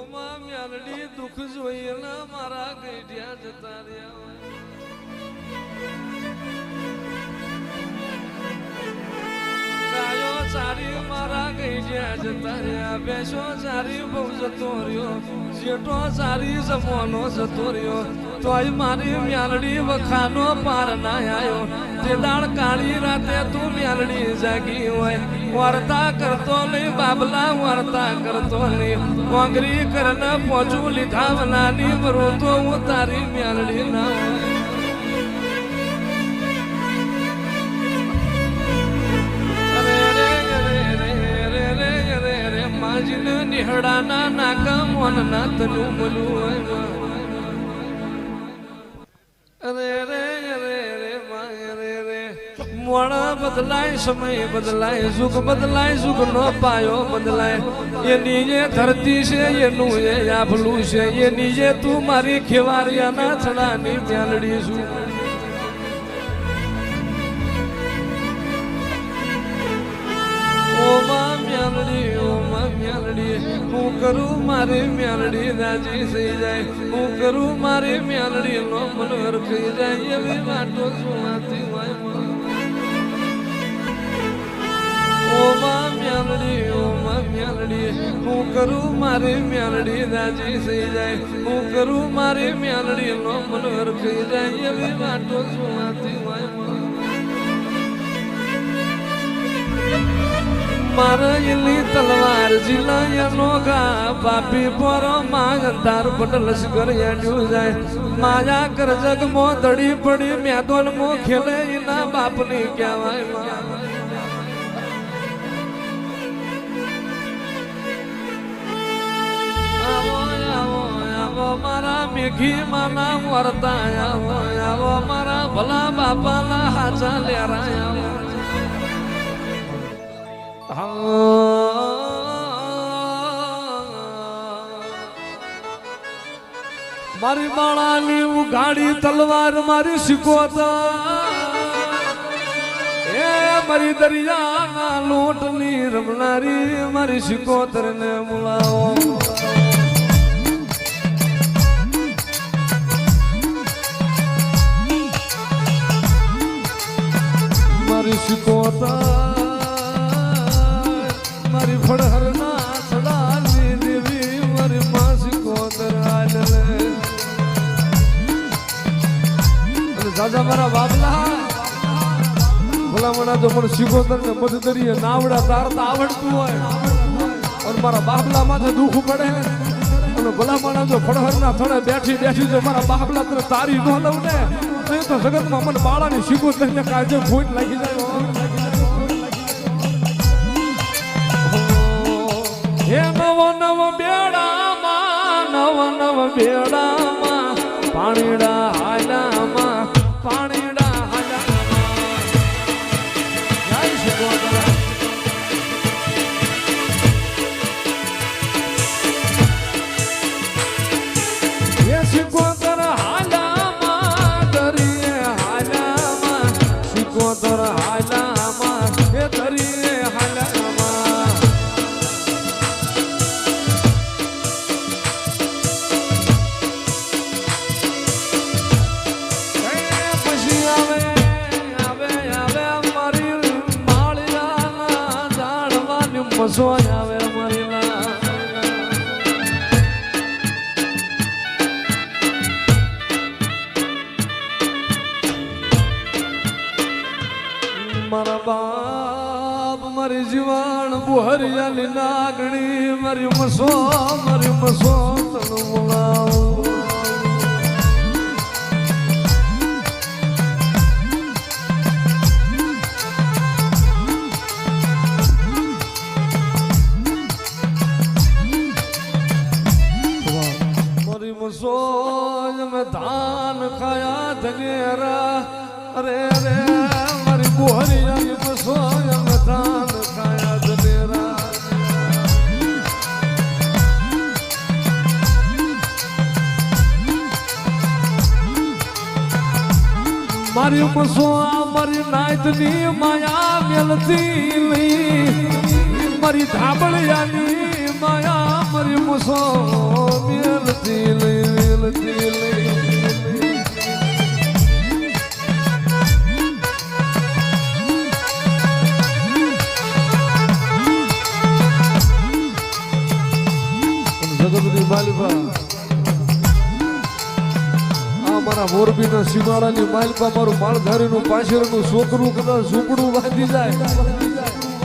ઓમાં મ્યાલડી દુઃખ જોઈએ ને મારા ગઈઢિયા જતા રહ્યા ગાયો ચારી મારા ગઈઢિયા જતા રહ્યા બેસો ચારી બહુ જતો રહ્યો જેટો ચારી જમવાનો જતો રહ્યો તોય મારી મ્યાલડી વખાનો પાર ના આવ્યો તે દાળ કાળી રાતે તું મ્યાલડી જાગી હોય વાર્તા કરતો નહીં બાબલા વાર્તા કરતો નહીં કોંગરી કરને પોચું લીધા વનાની મરું તો હું તારી મ્યાલડી ના માજીને નિહડાના નાકા મોનના તનું મલું અરે રે રે રે માય રે રે મોણા બદલાય સમય બદલાય સુખ બદલાય સુખ નો પાયો બદલાય એની જે ધરતી છે એનું એ આભલું છે એની જે તું મારી ખેવારિયાના છડાની મ્યાલડી છું ઓમાં મ્યાલડી હું કરું મારી મ્યાલડી રાજી થઈ જાય હું કરું મારી મ્યાલડી નો મનોહર થઈ જાય એવી વાતો સુનાતી હોય ઓમાં મ્યાલડી હું કરું મારી મ્યાલડી રાજી થઈ જાય હું કરું મારી મ્યાલડી નો મનોહર થઈ જાય એવી વાતો સુનાતી હોય મારેલી તલવાર જીલાયનો ગા બાપી પોરો માં અંધાર પટલ લશ્કર યાડ્યું જાય માયા કર જગ મો દડી પડી મેદોન મો ખેલે એના બાપની કહેવાય આવો મારા મેઘી માના વર્તા આવો મારા ભલા બાપાના હાચા લેરાયા મારી બાળાની ઉઘાડી તલવાર મારી શીખોતા એ મારી દરિયાના લોટની રમનારી મારી શીખોતર ને મુલાવો મારી શીખોતા મારી ફળહરના સડાની દેવી મારી માસી કોતર આલે દાદા મારા બાબલા ભલામણા જો મને શીખોતર ને મધદરીએ નાવડા તારતા આવડતું હોય અને મારા બાબલા માથે દુઃખ પડે અને ભલામણા જો ફળહરના થડે બેઠી બેઠી જો મારા બાબલા તને તારી ન લઉં ને નહીં તો જગતમાં મને બાળાની શીખોતર ને કાજે ફૂટ લાગી જાય હે નવ બેડામાં પાણીડા હાલામાં પાણીડા હાલામાં જય શિકોતર હે શિકોતર હાલામાં દરિયે હાલામાં શિકોતર હાલામાં હે દરિયે હાલામાં મસોય આવે મરીલા મારા બાપ મારી જીવાણ બુહરિયાની નાગણી મારી મસો તણ બોલાવ સોજ में धान खाया धनेरा अरे रे मारी बुहरिया सोज में धान खाया धनेरा મારી મસો મારી નાયતની માયા મેલતી મારી ધાબળિયાની માયા મરી મુસો મેલતી લઈ મેલતી લઈ જગતની માલિકા આ મારા મોરબીના સીમાડાની માલિકા મારું માળધારીનું પાછળનું છોકરું કદાચ ઝૂંપડું બાંધી જાય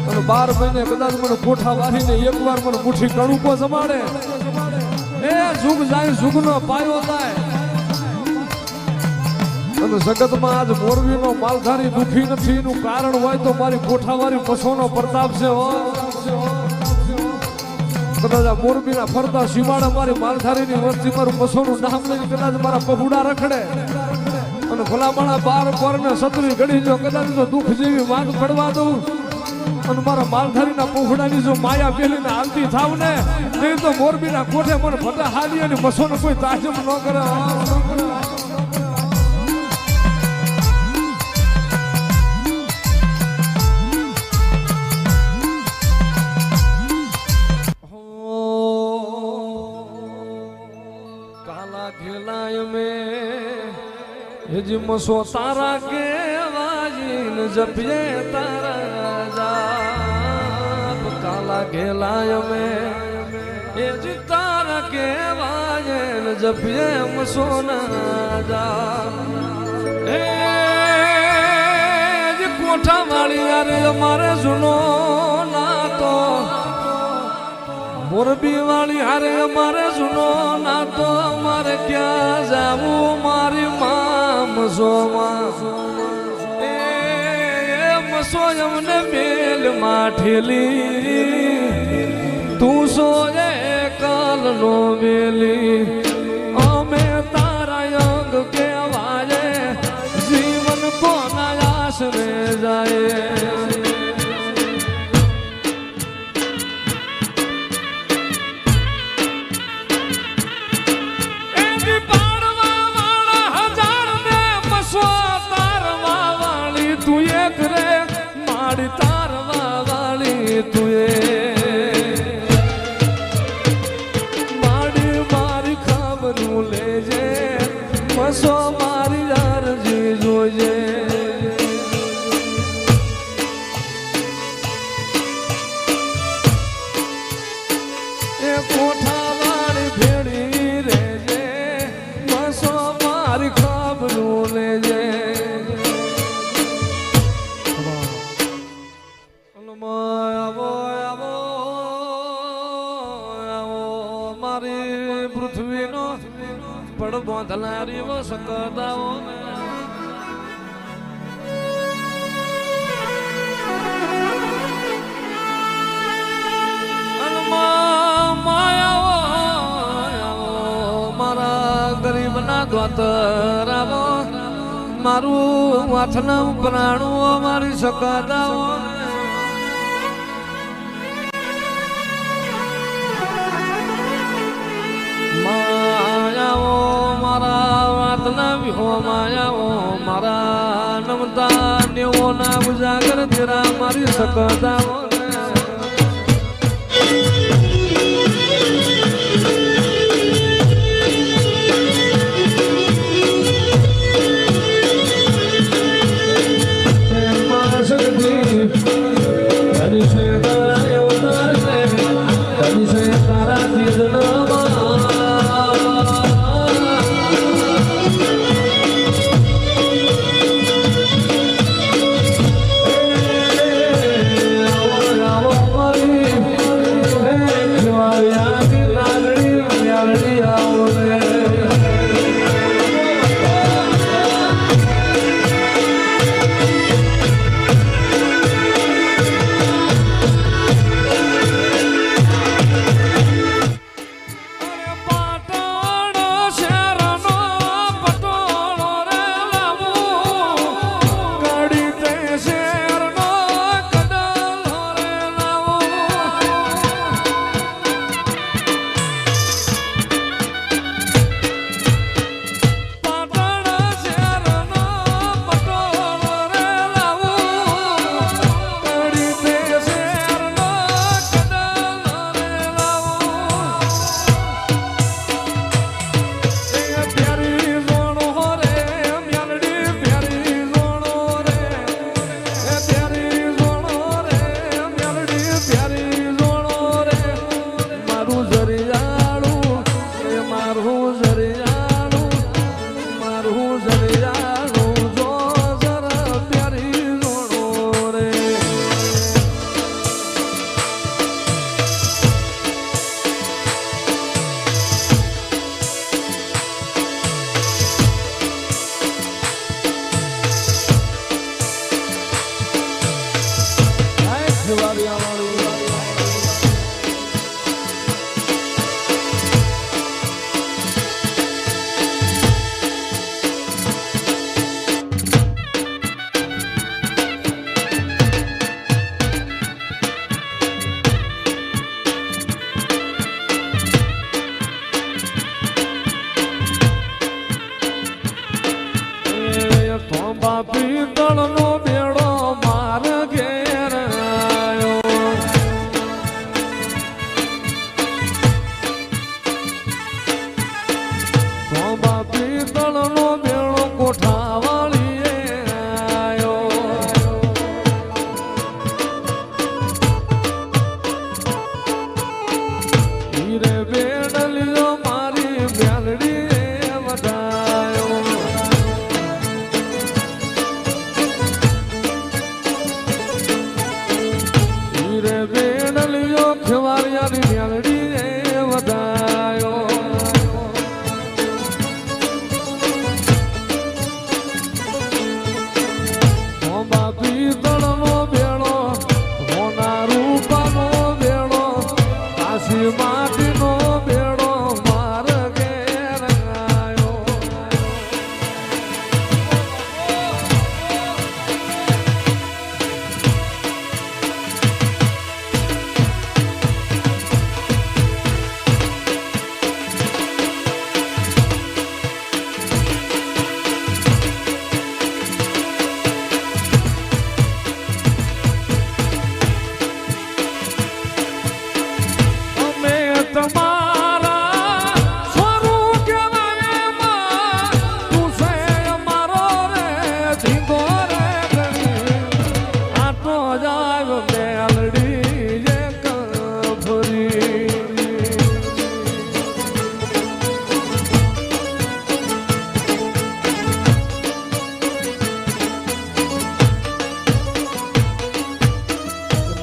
અને 12 મહિને કદાચ મને કોઠા વારીને એકવાર મને મુઠ્ઠી કણુકો જમાડે એ જુગ જાય જુગનો પાયો થાય અને જગતમાં આજ મોરબીનો માલધારી દુખી નથી એનું કારણ હોય તો મારી કોઠાવાળી પછોનો પ્રતાપ છે કદાચ આ મોરબીના ફરતા સીમાડા મારી માલધારીની વસ્તી મારું પછોનું નામ લઈને કદાચ મારા પગુડા રખડે અને ભલામણા 12 પરને સતરી ઘડી જો કદાચ જો દુઃખ જેવી માંગ પડવા દઉં અને મારા માલધારીના પોખડાની જો માયા પેલીને હાલતી થાવ ને નહીં તો મોરબીના કોઠે મને ફટા હાલી અને મસોનો કોઈ તાજબ ન કરે કાલા ખેલાય મેં હેજી મસો તારા કે વાજીને જપીએ તારા જાપ કાલા ખેલાય મેં હેજી તારા કે વાજીને જપીએ મસો ના જાપ એ કોઠા વાળી યાર અમારે જૂનો નાતો મોરબી વાળી હારે અમારે જૂનો નાતો અમારે ક્યાં જાવું મારી માં મસોમાં એ મસો અમને મેલ માઠેલી તું સોએ કાલ નો વેલી અમે તારા અંગ કેવાય જીવન કોના આશરે જાય મસો મારી અરજી જોજે એ કોઠા વાળી ભેડી રેજે મસો મારી ખબરું લેજે મારી પૃથ્વીનો પડ બોંધલારી વો સકદાઓ મારા ગરીબના દ્વાતરાવો મારું વાથના પ્રાણું મારી સકદાઓ માયાઓ મારા નમતા નેવો ના ઉજાગર તેરા મારી સકદાઓ રે બેડલિયો ખવારિયાની મેલડી રે વધાયો બાપી તળનો બેડો હોના રૂપાનો બેડો કાશી માટીનો બેડો માર ઘેર આવ્યો તમારા સ્વરૂપ કેવાયમાં તું છે અમારો રે ધીંગો રે ગણી આટો જાય મેલડી જે ફરી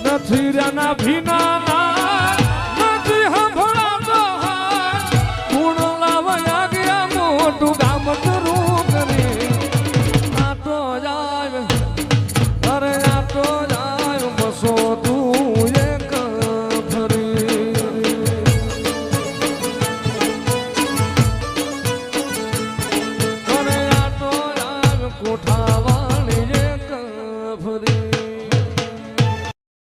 નથી રાના ભીના